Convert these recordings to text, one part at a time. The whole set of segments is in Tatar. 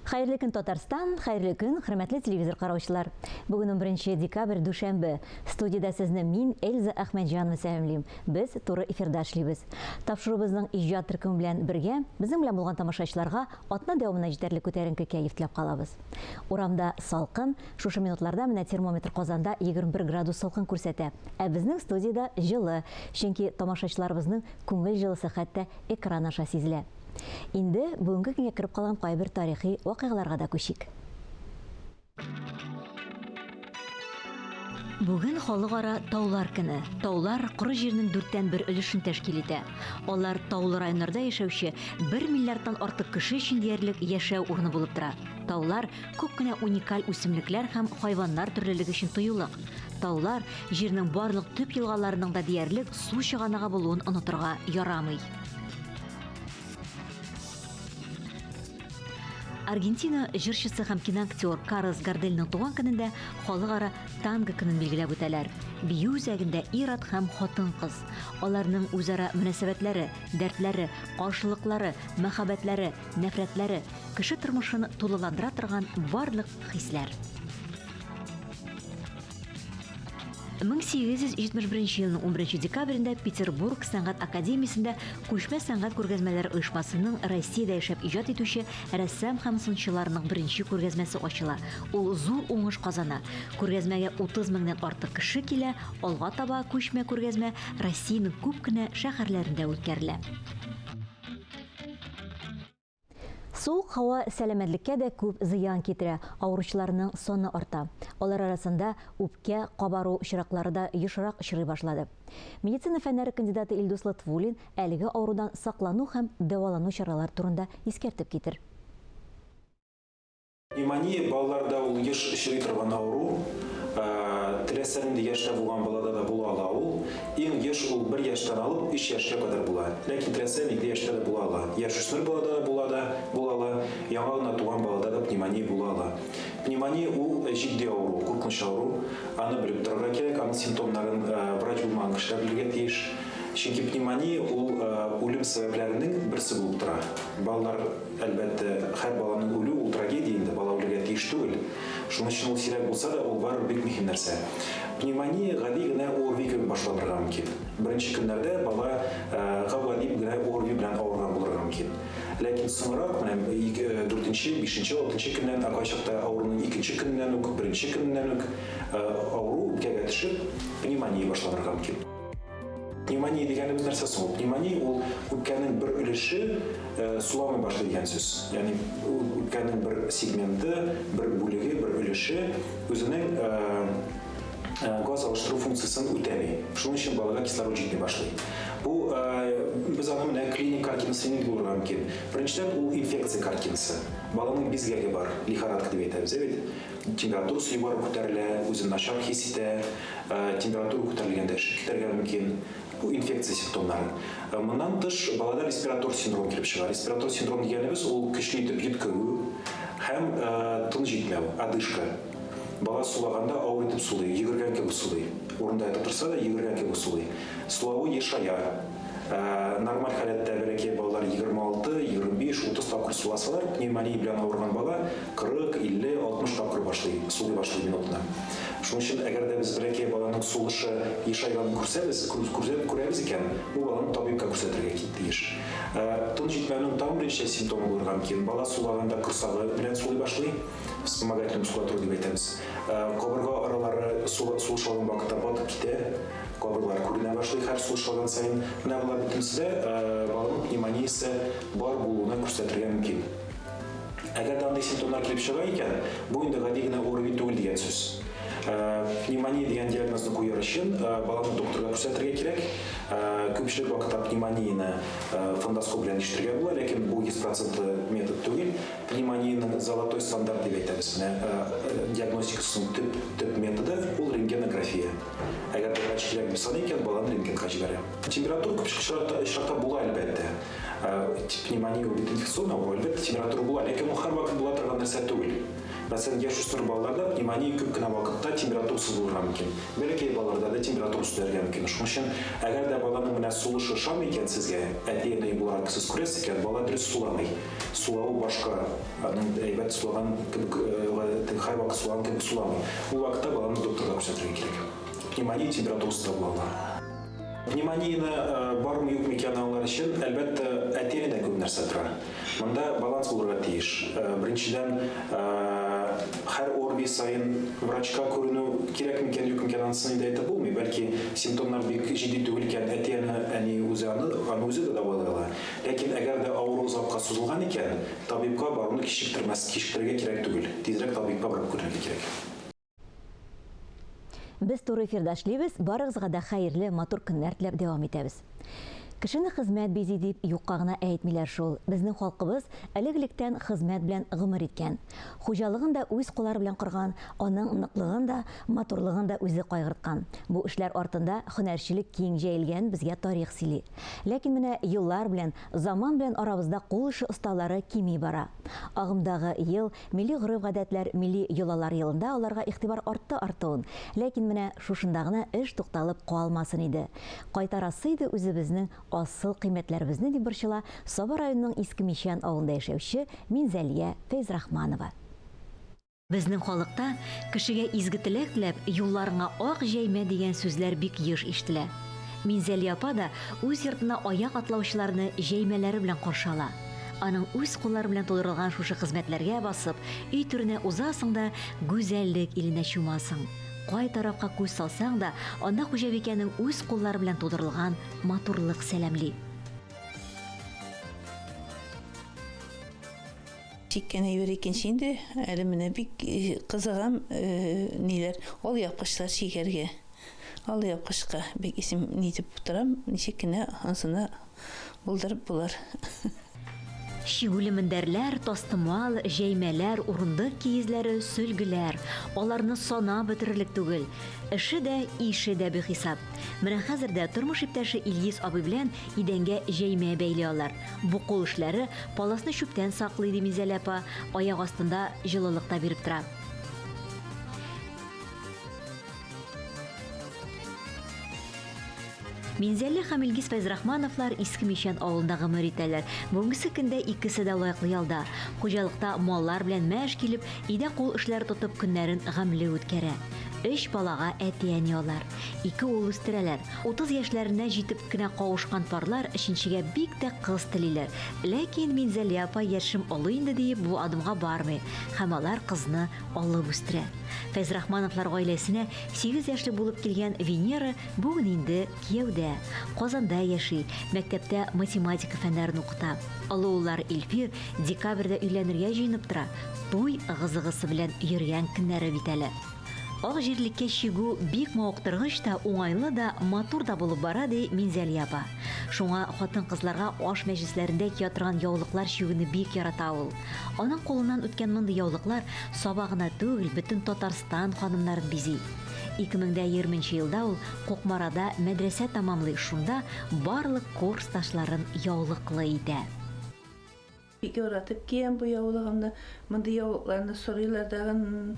Хәерле көн Татарстан, хәерле көн, хөрмәтле телевизор караучылар. Бүген 11 декабрь дүшәмбе. Студияда сезне мин Эльза Әхмәтҗанова сәламлыйм. Без туры эфирда эшлибез. Тапшырубызның иҗат төркеме белән бергә безнең белән булган тамашачыларга атна дәвамына җитәрлек күтәренке кәеф теләп калабыз. Урамда салкын, шушы минутларда менә термометр Казанда 21 градус салкын күрсәтә. Ә безнең студияда җылы, чөнки тамашачыларыбызның күңел җылысы хәтта экран аша сизелә. Инде бүгенге көнгә кереп калган кайбер тарихи вакыйгаларга да күчик. Бүген халыкара таулар көне. Таулар коры җирнең 4/1 өлешен тәшкил итә. Алар таулы районнарда яшәүче 1 миллиардтан артык кеше өчен диярлек яшәү урыны булып тора. Таулар күп кенә уникаль үсемлекләр һәм хайваннар төрлелеге өчен тоелык. Таулар җирнең барлык төп елгаларының да диярлек су чыганагы булуын онытырга ярамый. Аргентина җырчысы һәм киноактер Карлос Гардельның туган көнендә халыкара танго көнен билгеләп үтәләр. Бию үзәгендә ир-ат һәм хатын-кыз, аларның үзара мөнәсәбәтләре, дәртләре, каршылыклары, мәхәббәтләре, нәфрәтләре, кеше тормышын тулыландыра торган барлык хисләр. 1871 елның 11 декабрендә Петербург сәнгать академиясендә күчмә сәнгать күргәзмәләре оешмасының Россиядә яшәп иҗат итүче рәссам һәм сынчыларның беренче күргәзмәсе ачыла. Ул зур уңыш казана. Күргәзмәгә 30 меңнән артык кеше килә, алга таба күчмә күргәзмә Россиянең күп кенә шәһәрләрендә үткәрелә. Суык һава сәламәтлеккә дә күп зыян китерә, авыручыларның саны арта. Алар арасында үпкә, кабару очраклары да ешрак очрый башлады. Медицина фәннәре кандидаты Илдус Латвуллин әлеге авырудан саклану һәм дәвалану чаралары турында искәртеп китер. Пневмония балаларда ул еш очрый торган авыру. Теләсәнде яшьтә булган балада да була ала ул. Иң еш ул 1 яшьтән алып 3 яшькә кадәр була. Ләкин теләсән 2 яшьтә дә була ала. Яшүсмер балада да була ала. Яңа гына туган балада да пневмония була ала. Пневмония ул җитди авыру, куркыныч авыру. Аны белеп торырга кирәк, аның симптомнарын врач булмаган кешеләр белергә тиеш. Чөнки пневмония ул үлем сәбәпләренең берсе булып тора. Балалар, әлбәттә, һәр баланың үлү ул трагедия инде, бала үләргә тиеш түгел. Шуның өчен ул сирәк булса да, ул барыбер бик мөһим нәрсә. Пневмония гади генә ОРВИ кебек башланырга мөмкин. Беренче көннәрдә бала гади генә ОРВИ белән авырган булырга мөмкин. Ләкин соңрак, менә 4-нче, 5-нче, 6-нче көннән, акайчакта авыруның 2-нче көннән үк, 1-нче көннән үк авыру үпкәгә төшеп, пневмония башланырга мөмкин. Пневмония дигәнебез нәрсә соң? Пневмония ул үпкәнең бер өлеше суламый башлый дигән сүз. Ягъни үпкәнең бер сегменты, бер бүлеге, бер өлеше үзенең газ алыштыру функциясын үтәми. Шуның өчен балага кислород җитми башлый. Бу без аны менә клиник картинасы дип булырга мөмкин. Беренчедән ул инфекция картинасы. Баланың бизгәге бар, лихорадка дип әйтәбез, бит. Температурасы югары күтәрелә, үзен начар хис итә, температура күтәрелгәндә эшек китәргә мөмкин. Бу инфекция симптомнары. Моннан тыш балада респиратор синдром килеп чыга. Респиратор синдром дигәнебез ул көчле итеп йөткерү һәм тын җитмәү, одышка. Бала сулаганда авыр итеп сулый, йөгергән кебек сулый. Урында ятып торса да йөгергән кебек сулый. Сулавы ешая. Нормаль халәттә бәләкәй балалар 26, 25, 30 тапкыр суласалар, пневмония белән авырган бала 40, 50, 60 тапкыр сулый башлый минутына. Шуның өчен әгәр дә без бәләкәй баланың сулышы ешайганын күрәбез икән, бу баланы табибка күрсәтергә тиеш. Тын җитмәүнең тагын беренче симптомы булырга мөмкин. Бала сулаганда корсагы белән сулый башлый. Вспомогательная мускулатура дип әйтәбез. Кабырга аралары сулышалган вакытта батып китә. Кабырлар күренә башлый һәр сулышалган саен. Менә булар бөтенсе баланың пневмониясе бар булуына күрсәтергә мөмкин. Әгәр дә андый симптомнар килеп чыга икән, бу инде гади генә ОРВИ түгел дигән сүз. Пневмония дигән диагнозны куяр өчен баланы докторга күрсәтергә кирәк. Күпчелек вакытта пневмонияны фондоскоп белән ишетергә була, ләкин бу 100% метод түгел. Пневмонияның золотой стандарт дип әйтәбез. Диагностикасының төп методы ул рентгенография. Әгәр дә врач кирәк булса икән, баланы рентгенга җибәрә. Температура күпчелек очракта була әлбәттә. Пневмония ул инфекцион авыру, әлбәттә температура була, ләкин ул һәр вакыт була торган нәрсә түгел. Мәсәлән, яшь үсмер балаларда пневмония күп кенә вакытта температурасыз булырга мөмкин. Бәлки балаларда да температурасыз булырга мөмкин. Шуның өчен, әгәр дә баланың менә сулышы шамый икән сезгә, әти-әни буларак сез күрәсез икән, бала дөрес суламый. Сулавы башка, аның әйбәт сулаган кебек, һәр вакыт сулаган кебек суламый. Ул вакытта баланы докторга күрсәтергә кирәк. Пневмония температурасыз була. Пневмонияны бармы юкмы икән аңлар өчен, әлбәттә, әти-әнидә күп нәрсә тора. Монда баланс булырга тиеш. Беренчедән, һәр орби сайын врачка күренү кирәкме икән, юкмы икән анысын инде әйтеп булмый. Бәлки симптомнар бик җитди түгел икән, әти-әни үзе үзе дә дәвалый ала. Ләкин әгәр дә авыру озакка сузылган икән, табибка баруны кичектерергә кирәк түгел. Тизрәк табибка барып күрергә кирәк. Без туры эфирда эшлибез, барыгызга да хәерле, матур көннәр теләп дәвам итәбез. Кешене хезмәт бизи дип юкка гына әйтмиләр шул. Безнең халкыбыз элек-электән хезмәт белән гомер иткән. Хуҗалыгын да үз куллары белән корган, аның ныклыгын да, матурлыгын да үзе кайгырткан. Бу эшләр артында һөнәрчелек киң җәелгән безгә тарих сөйли. Ләкин менә еллар белән, заман белән арабызда кул эше осталары кими бара. Агымдагы ел милли гореф-гадәтләр, милли йолалар елында аларга игътибар артуын. Ләкин менә шушында гына эш тукталып калмасын иде. Кайтарасы иде үзебезнең асыл кыйммәтләребезне дип борчыла Саба районының Иске Мишән авылында яшәүче Минзәлия Фәйзрахманова. Безнең халыкта кешегә изге теләк теләп, юлларыңа ак җәймә дигән сүзләр бик еш ишетелә. Минзәлия апа да үз йортына аяк атлаучыларны җәймәләре белән каршы ала. Аның үз куллары белән тудырылган шушы хезмәтләргә басып, өй түренә узасың да гүзәллек иленә чумасың. Кай тарафка күз салсаң да, анда хуҗабикәнең үз куллары белән тудырылган матурлык сәламли. Чиккән әйбер икенче инде, әле менә бик кызыгам ниләр, ал япкычлар чигәргә. Ал япкычка бик исем нитеп утырам, ничек кенә ансына булдырып булар. Шигүле мендәрләр, тастымал, җәймәләр, урындык киезләре, сөлгеләр. Аларны сана бетерерлек түгел. Эше дә, ише дә бихисап. Менә хәзер дә тормыш иптәше Ильис абый белән идәнгә җәймә бәйле алар. Бу кул эшләре паласны чүптән саклый ди Минзәлия апа, аяк астында җылылык та биреп тора. Минзәлия һәм Илгиз Фәйзрахмановлар Иске Мишән авылында гомер итәләр. Бүгенге көндә икесе дә лаеклы ялда. Хуҗалыкта маллар белән мәш килеп, идә кул эшләре тотып көннәрен гамле үткәрә. 3 балага әти-әни алар. 2 ул үстерәләр. 30 яшьләренә җитеп кенә кавышкан парлар өченчегә бик тә кыз телиләр. Ләкин Минзәлия апа яшем олы инде дип бу адымга бармый. Һәм алар кызны алып үстерә. Фәйзрахмановлар гаиләсенә 8 яшьлек булып килгән Венера бүген инде кияүдә. Казанда яши, мәктәптә математика фәннәрен укыта. Олы уллар Илфир декабрьдә өйләнергә җыенып тора. Туй кызыгысы белән йөргән көннәре бит әле. Ак җирлеккә чигү бик мавыктыргыч та, уңайлы да, матур да булып бара ди Минзәлия апа. Шуңа хатын-кызларга аш мәҗлесләрендә кия торган яулыклар чигүне бик ярата ул. Аның кулыннан үткән мондый яулыклар сабагына түгел, бөтен Татарстан ханымнарын бизи. 2020 елда ул Кукмарада мәдрәсә тамамлый, шунда барлык курсташларын яулыклы итә. Бик яратып киям бу яулыгымны, мондый яулыкларны сорыйлар дагын.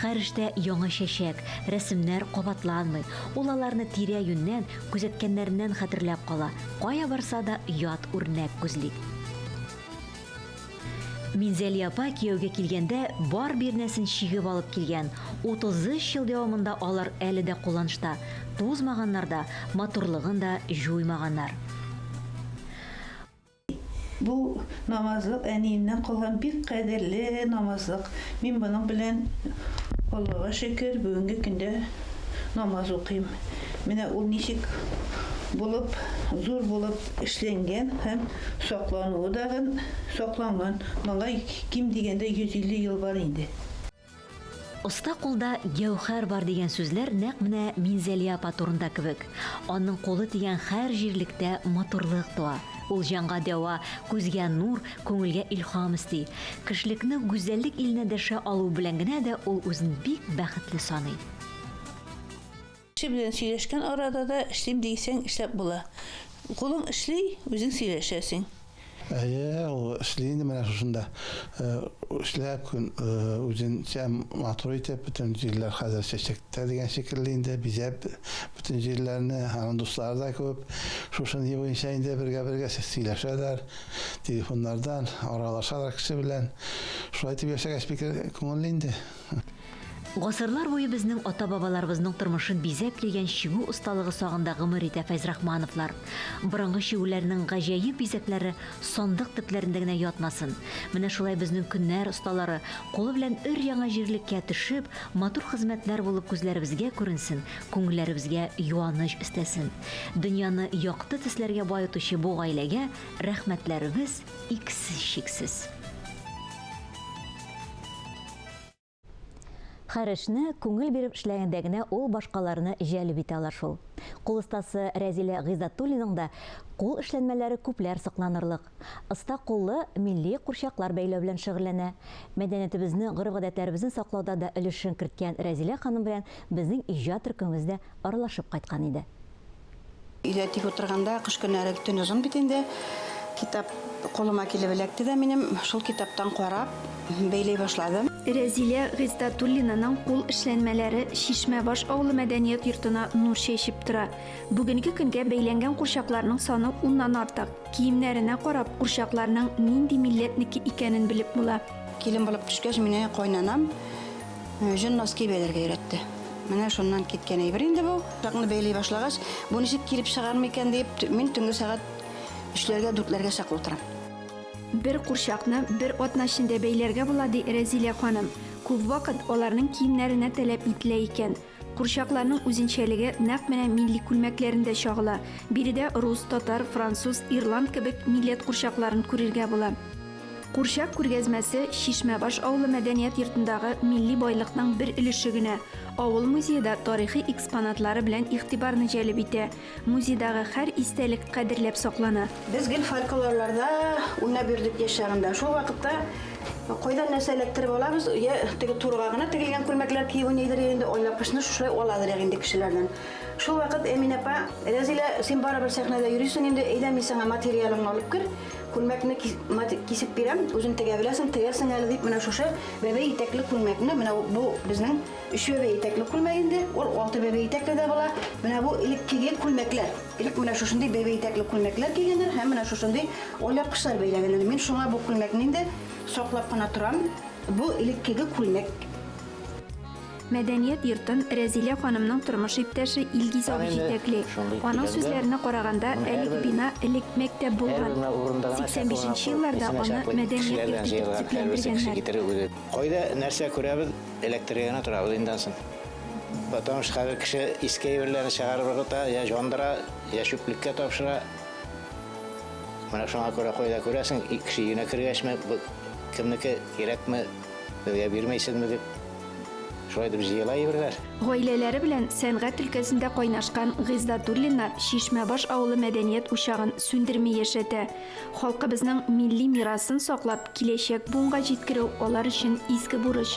Һәр эштә яңа чәчәк, рәсемнәр кабатланмый. Ул аларны тирә-юннән, күзәткәннәреннән хәтерләп кала. Кая барса да ят үрнәк күзли. Минзәлия апа кияүгә килгәндә бар бирнәсен чигеп алып килгән. 33 ел дәвамында алар әле дә кулланышта. Тузмаганнар да, матурлыгын да җуймаганнар. Бу намазлык әниемнән калган бик кадерле намазлык. Мин моның белән Аллага шөкер бүгенге көндә намаз укыйм. Менә ул ничек булып, зур булып эшләнгән һәм саклануы дагы сакланган. Моңа ким дигәндә 150 ел бар инде. Оста кулда гәүһәр бар дигән сүзләр нәкъ менә Минзәлия апа турында кебек. Аның кулы тигән һәр җирлектә матурлык туа. Ул җанга дәва, күзгә нур, күңелгә илһам исти. Кешелекне гүзәллек иленә дәшә алу белән генә дә ул үзен бик бәхетле саный. Кеше белән сөйләшкән арада да эшлим дисәң эшләп була. Кулың эшли, үзең сөйләшәсең. Ул эшләнде менә шушында. Эшләп күн үзен сәм матур итеп бөтен җирләр хәзер чәчәктә дигән шикелле инде бизәп бөтен җирләрне һәм дуслар да күп. Шушын буенча инде бергә сөйләшәләр. Телефоннардан аралашалар кеше белән. Шулай итеп яшәгәч бик күңелле инде. Гасырлар буе безнең ата-бабаларыбызның тормышын бизәп килгән чигү осталыгы сагында гомер итә Фәйзрахмановлар. Борынгы чигүләрнең гаҗәеп бизәкләре сандык төпләрендә генә ятмасын. Менә шулай безнең көннәр осталары кулы белән өр-яңа җирлеккә төшеп, матур хезмәтләр булып күзләребезгә күренсен, күңелләребезгә юаныч өстәсен. Дөньяны якты төсләргә баетучы бу гаиләгә рәхмәтләребез иксез-чиксез. Һәр эшне күңел биреп эшләгәндә генә ул башкаларны җәлеп итә ала шул. Кул остасы Рәзилә Гыйззатуллиның да кул эшләнмәләре күпләр сокланырлык. Оста куллы милли курчаклар бәйләү белән шөгыльләнә. Мәдәниятебезне, гореф-гадәтләребезне саклауда да өлешен керткән Рәзилә ханым белән безнең иҗат төркемебездә аралашып кайткан иде. Өйдә тик утырганда кыш көннәре төн узын бит инде. Китап колыма килеп эләкте дә минем шул китаптан карап бәйләй башладым. Рәзилә Гыйззатуллинаның кул эшләнмәләре Шишмәбаш авылы мәдәният йортына нур чәчеп тора. Бүгенге көнгә бәйләнгән курчакларның саны 10ннан артык. Киемнәренә карап, курчакларның нинди милләтнеке икәнен белеп була. Килен булып төшкәч, мине кайнанам җинноски бәйләргә өйрәтте. Менә шуннан киткән әйбер инде бу. Курчакны бәйләй башлагач, бу ничек килеп чыгармы икән дип, мин төнге сәгать 3ләргә 4ләргә чаклы утырам. Бер курчакны бер атна эчендә бәйләргә була ди Рәзилә ханым. Күп вакыт аларның киемнәренә таләп ителә икән. Курчакларның үзенчәлеге нәкъ менә милли күлмәкләрендә чагыла. Биредә рус, татар, француз, ирланд кебек милләт курчакларын күрергә була. Курчак күргәзмәсе Шишмәбаш авылы мәдәният йортындагы милли байлыкның бер өлеше генә. Авыл музейда тарихи экспонатлары белән игътибарны җәлеп итә. Музейдагы һәр истәлек кадерләп саклана. Без гел фольклорларда уйнап йөрдек яшьләрендә. Шул вакытта кайдан нәрсә эләктереп алабыз? Я теге турга гына тегелгән күлмәкләр киеп уйныйдыр инде, ойлап кышны шулай аладыр инде кешеләрдән. Шул вакыт Әминә апа, Рәзилә, син барыбер сәхнәдә йөрисең инде, әйдә мин сиңа материалыңны алып кер. Күлмәкне кисеп бирәм, үзең тегә беләсең, тегәрсең әле дип, менә шушы бәбәй итәкле күлмәкне, менә бу безнең 3 бәбәй итәкле күлмәк инде, ул 6 бәбәй итәкле дә була. Менә бу илек кигән күлмәкләр. Илек менә шушындый бәбәй итәкле күлмәкләр кигәннәр һәм менә шушындый ойлап кышлар бәйләгәннәр. Мин шуңа бу күлмәкне инде саклап кына торам. Бу илек кигән күлмәк. Мәдәният йортын Рәзилә ханымның тормыш иптәше Илгиз абый җитәкли. Аның сүзләренә караганда, әлеге бина элек мәктәп булган. 85нче елларда аны мәдәният йорты дип төзекләндергәннәр. Кайда нәрсә күрәбез, электригенә торабыз инде соң. Потому что хәзер кеше иске әйберләрне чыгарып ыргыта, я җандыра, я шүплеккә тапшыра. Менә шуңа күрә кайда күрәсең, кеше өенә кергәчме, кемнеке кирәкме, безгә бирмәйсезме дип. Гаиләләре белән сәнгать өлкәсендә кайнашкан Гыйззатуллиннар Шишмәбаш авылы мәдәният учагын сүндерми яшәтә. Халкыбызның милли мирасын саклап, киләчәк буынга җиткерү алар өчен изге бурыч.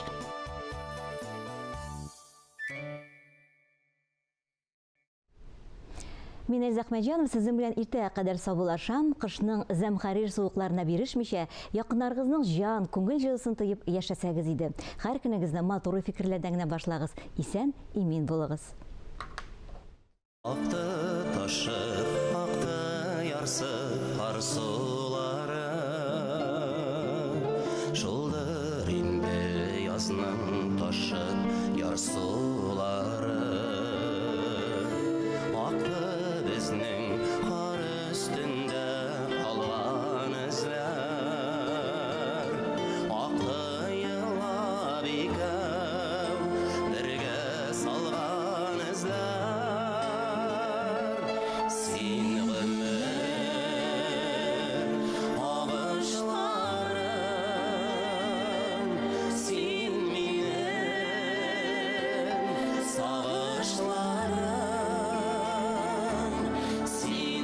Мин Эльза Әхмәтҗанова сезнең белән иртәгә кадәр саубуллашам. Кышның зәмхәрир суыкларына бирешмичә, якыннарыгызның җан, күңел җылысын тоеп яшәсәгез иде. Һәр көнегезне матур фикерләрдән генә башлагыз. Исән, имин булыгыз. Акты ташып, акты ярсып, арсулары шулдыр инде язның ташып, ярсулары bizning qor üstünde qalğan izlər Aqlı yılab ikəv birgə salğan izlər Sin ömür ağışlarım Sin minin sağışlarım See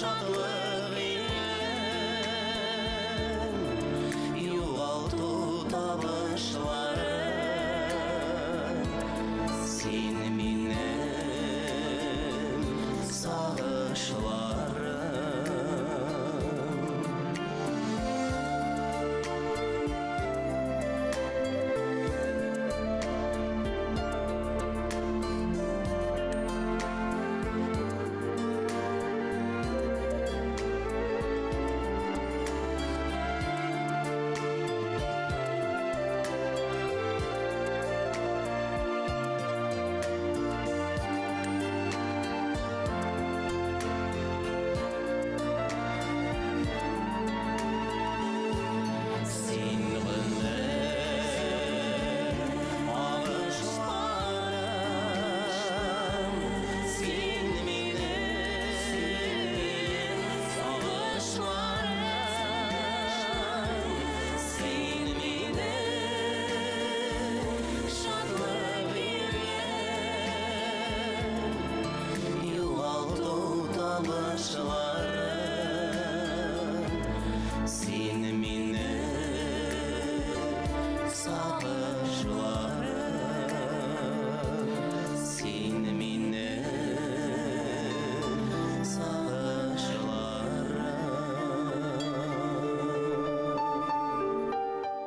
шатлы